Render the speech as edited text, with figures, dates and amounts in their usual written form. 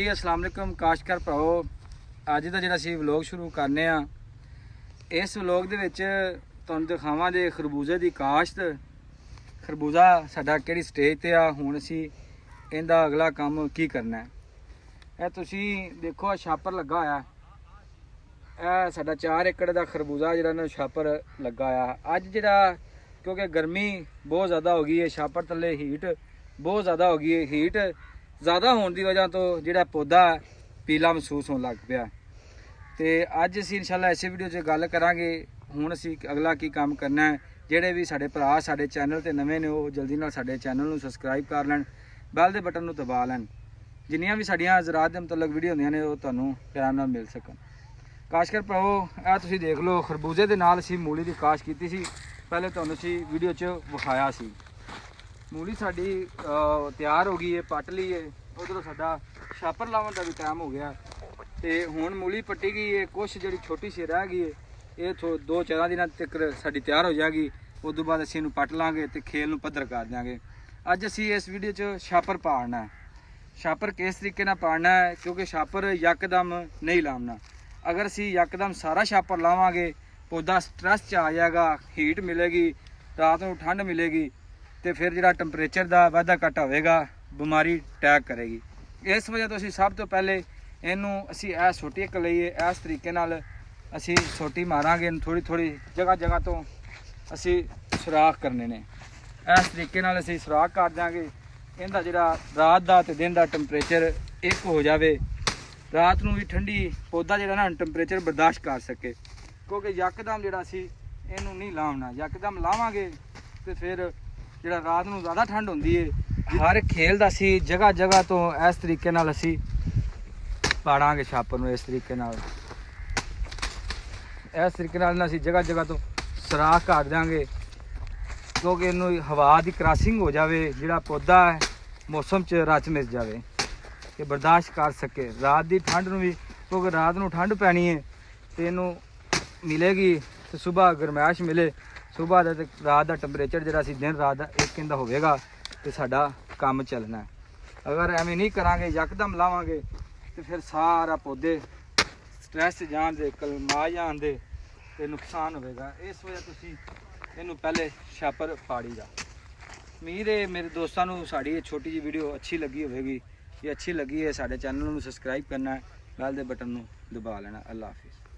अस्सलाम वालेकुम काश्तकार भराओ। ਅੱਜ ਦਾ ਜਿਹੜਾ ਅਸੀਂ ਵਲੌਗ ਸ਼ੁਰੂ ਕਰਨੇ ਆ, ਇਸ ਵਲੌਗ ਦੇ ਵਿੱਚ ਤੁਹਾਨੂੰ ਦਿਖਾਵਾਂਗੇ ਖਰਬੂਜ਼ੇ ਦੀ ਕਾਸ਼ਤ। ਖਰਬੂਜ਼ਾ ਸਾਡਾ ਕਿਹੜੀ ਸਟੇਜ ਤੇ ਆ, ਹੁਣ ਅਸੀਂ ਇਹਦਾ ਅਗਲਾ ਕੰਮ ਕੀ ਕਰਨਾ ਹੈ। ਇਹ ਤੁਸੀਂ ਦੇਖੋ ਆ ਛਾਪਰ ਲੱਗਾ ਹੋਇਆ, ਇਹ ਸਾਡਾ 4 ਏਕੜ ਦਾ ਖਰਬੂਜ਼ਾ ਜਿਹੜਾ ਨਾ ਛਾਪਰ ਲੱਗਾ ਆ। ਅੱਜ ਜਿਹੜਾ ਕਿਉਂਕਿ ਗਰਮੀ ਬਹੁਤ ਜ਼ਿਆਦਾ ਹੋ ਗਈ ਹੈ, ਛਾਪਰ ਥੱਲੇ ਹੀਟ ਬਹੁਤ ਜ਼ਿਆਦਾ ਹੋ ਗਈ ਹੈ। ਹੀਟ ਜ਼ਿਆਦਾ ਹੋਣ ਦੀ ਵਜ੍ਹਾ ਤੋਂ ਜਿਹੜਾ ਪੌਦਾ ਪੀਲਾ ਮਹਿਸੂਸ ਹੋਣ ਲੱਗ ਪਿਆ। ਤੇ ਅੱਜ ਅਸੀਂ ਇਨਸ਼ਾਅੱਲਾ ਇਸੇ ਵੀਡੀਓ 'ਚ ਗੱਲ ਕਰਾਂਗੇ ਹੁਣ ਅਸੀਂ ਅਗਲਾ ਕੀ ਕੰਮ ਕਰਨਾ ਹੈ। ਜਿਹੜੇ ਵੀ ਸਾਡੇ ਭਰਾ ਸਾਡੇ ਚੈਨਲ ਤੇ ਨਵੇਂ ਨੇ ਉਹ ਜਲਦੀ ਨਾਲ ਸਾਡੇ ਚੈਨਲ ਨੂੰ ਸਬਸਕ੍ਰਾਈਬ ਕਰ ਲੈਣ, ਬੈਲ ਦੇ ਬਟਨ ਨੂੰ ਦਬਾ ਲੈਣ, ਜਿੰਨੀਆਂ ਵੀ ਸਾਡੀਆਂ ਜ਼ਰਾਅਤ ਦੇ ਮੁਤਲਕ ਵੀਡੀਓ ਹੁੰਦੀਆਂ ਨੇ ਉਹ ਤੁਹਾਨੂੰ ਪਿਆਰ ਨਾਲ ਮਿਲ ਸਕਣ। ਕਾਸ਼ਤਕਾਰ ਭਰਾਓ, ਇਹ ਤੁਸੀਂ ਦੇਖ ਲਓ ਖਰਬੂਜ਼ੇ ਦੇ ਨਾਲ ਅਸੀਂ ਮੂਲੀ ਦੀ ਕਾਸ਼ ਕੀਤੀ ਸੀ, ਪਹਿਲੇ ਤੁਹਾਨੂੰ ਅਸੀਂ ਵੀਡੀਓ 'ਚ ਵਿਖਾਇਆ ਸੀ। ਮੂਲੀ ਸਾਡੀ ਤਿਆਰ ਹੋ ਗਈ ਹੈ, ਪੱਟ ਲਈ ਹੈ। ਉਧਰੋਂ ਸਾਡਾ ਛਾਪਰ ਲਾਉਣ ਦਾ ਵੀ ਟਾਈਮ ਹੋ ਗਿਆ ਤੇ ਹੁਣ ਮੂਲੀ ਪੱਟੀ ਗਈ ਹੈ। ਕੁਛ ਜਿਹੜੀ ਛੋਟੀ ਸੀ ਰਹਿ ਗਈ ਹੈ, ਇਹ 2-4 ਦਿਨਾਂ ਤੱਕ ਸਾਡੀ ਤਿਆਰ ਹੋ ਜਾਏਗੀ। ਉਸ ਤੋਂ ਬਾਅਦ ਅਸੀਂ ਇਹਨੂੰ ਪੱਟ ਲਾਂਗੇ ਤੇ ਖੇਲ ਨੂੰ ਪੱਧਰ ਕਰ ਦਿਆਂਗੇ। ਅੱਜ ਅਸੀਂ ਇਸ ਵੀਡੀਓ 'ਚ ਛਾਪਰ ਪਾੜਨਾ ਹੈ। ਛਾਪਰ ਕਿਸ ਤਰੀਕੇ ਨਾਲ ਪਾੜਨਾ ਹੈ, ਕਿਉਂਕਿ ਛਾਪਰ ਯਕਦਮ ਨਹੀਂ ਲਾਉਣਾ। ਅਗਰ ਅਸੀਂ ਯਕਦਮ ਸਾਰਾ ਛਾਪਰ ਲਾਵਾਂਗੇ ਪੌਦਾ ਸਟ੍ਰੈਸ 'ਚ ਆ ਜਾਏਗਾ, ਹੀਟ ਮਿਲੇਗੀ, ਰਾਤ ਨੂੰ ਠੰਡ ਮਿਲੇਗੀ ਤੇ ਫਿਰ ਜਿਹੜਾ ਟੈਂਪਰੇਚਰ ਦਾ ਵਾਧਾ ਘਟਾ ਹੋਵੇਗਾ, ਬਿਮਾਰੀ ਅਟੈਕ ਕਰੇਗੀ। ਇਸ ਵਜ੍ਹਾ ਤੋਂ ਅਸੀਂ ਸਭ ਤੋਂ ਪਹਿਲੇ ਇਹਨੂੰ ਅਸੀਂ ਇਹ ਸੋਟੀ ਇੱਕ ਲਈਏ, ਇਸ ਤਰੀਕੇ ਨਾਲ ਅਸੀਂ ਸੋਟੀ ਮਾਰਾਂਗੇ। ਥੋੜੀ ਜਗ੍ਹਾ ਤੋਂ ਅਸੀਂ ਸੁਰਾਖ ਕਰਨੇ ਨੇ। ਇਸ ਤਰੀਕੇ ਨਾਲ ਅਸੀਂ ਸੁਰਾਖ ਕਰ ਦਿਆਂਗੇ। ਇਹਦਾ ਜਿਹੜਾ ਰਾਤ ਦਾ ਤੇ ਦਿਨ ਦਾ ਟੈਂਪਰੇਚਰ ਇੱਕ ਹੋ ਜਾਵੇ, ਰਾਤ ਨੂੰ ਵੀ ਠੰਡੀ ਪੌਦਾ ਜਿਹੜਾ ਨਾ ਟੈਂਪਰੇਚਰ ਬਰਦਾਸ਼ਤ ਕਰ ਸਕੇ। ਕਿਉਂਕਿ ਯਕਦਮ ਜਿਹੜਾ ਅਸੀਂ ਇਹਨੂੰ ਨਹੀਂ ਲਾਉਣਾ, ਯਕਦਮ ਲਾਵਾਂਗੇ ਤੇ ਫਿਰ ਜਿਹੜਾ ਰਾਤ ਨੂੰ ਜ਼ਿਆਦਾ ਠੰਡ ਹੁੰਦੀ ਹੈ। ਹਰ ਖੇਲ ਦਾ ਅਸੀਂ ਜਗ੍ਹਾ ਤੋਂ ਇਸ ਤਰੀਕੇ ਨਾਲ ਅਸੀਂ ਪਾੜਾਂਗੇ ਛਾਪਰ ਨੂੰ। ਇਸ ਤਰੀਕੇ ਨਾਲ ਅਸੀਂ ਜਗ੍ਹਾ ਤੋਂ ਸੁਰਾਖ ਕਰ ਦਿਆਂਗੇ, ਕਿਉਂਕਿ ਇਹਨੂੰ ਹਵਾ ਦੀ ਕ੍ਰਾਸਿੰਗ ਹੋ ਜਾਵੇ, ਜਿਹੜਾ ਪੌਦਾ ਹੈ ਮੌਸਮ 'ਚ ਰਚ ਮਿਸ ਜਾਵੇ ਕਿ ਬਰਦਾਸ਼ਤ ਕਰ ਸਕੇ ਰਾਤ ਦੀ ਠੰਡ ਨੂੰ ਵੀ। ਕਿਉਂਕਿ ਰਾਤ ਨੂੰ ਠੰਡ ਪੈਣੀ ਹੈ ਤੇ ਇਹਨੂੰ ਮਿਲੇਗੀ ਤੇ ਸਵੇਰ ਗਰਮੈਸ਼ ਮਿਲੇ। ਸਵੇਰ ਦਾ ਤੇ ਰਾਤ ਦਾ ਟੈਂਪਰੇਚਰ ਜਿਹੜਾ ਸੀ ਦਿਨ ਰਾਤ ਦਾ ਇੱਕ ਦਾ ਹੋਵੇਗਾ ਤੇ ਸਾਡਾ ਕੰਮ ਚੱਲਣਾ। ਅਗਰ ਐਵੇਂ ਨਹੀਂ ਕਰਾਂਗੇ, ਯਕਦਮ ਲਾਵਾਂਗੇ ਤੇ ਫਿਰ ਸਾਰਾ ਪੌਦੇ ਸਟ੍ਰੈਸ ਜਾਣ ਦੇ, ਕਲਮਾ ਜਾਣ ਦੇ ਤੇ ਨੁਕਸਾਨ ਹੋਵੇਗਾ। ਇਸ ਵਜ੍ਹਾ ਤੁਸੀਂ ਇਹਨੂੰ ਪਹਿਲੇ ਛਾਪਰ ਪਾੜੀ ਦਾ। ਉਮੀਦ ਹੈ ਮੇਰੇ ਦੋਸਤਾਂ ਨੂੰ ਸਾਡੀ ਇਹ ਛੋਟੀ ਜਿਹੀ ਵੀਡੀਓ ਅੱਛੀ ਲੱਗੀ ਹੋਵੇਗੀ। ਜੇ ਅੱਛੀ ਲੱਗੀ ਹੈ ਸਾਡੇ ਚੈਨਲ ਨੂੰ ਸਬਸਕ੍ਰਾਈਬ ਕਰਨਾ ਹੈ, ਬੈਲ ਦੇ ਬਟਨ ਨੂੰ ਦਬਾ ਲੈਣਾ। ਅੱਲਾ ਹਾਫਿਜ਼।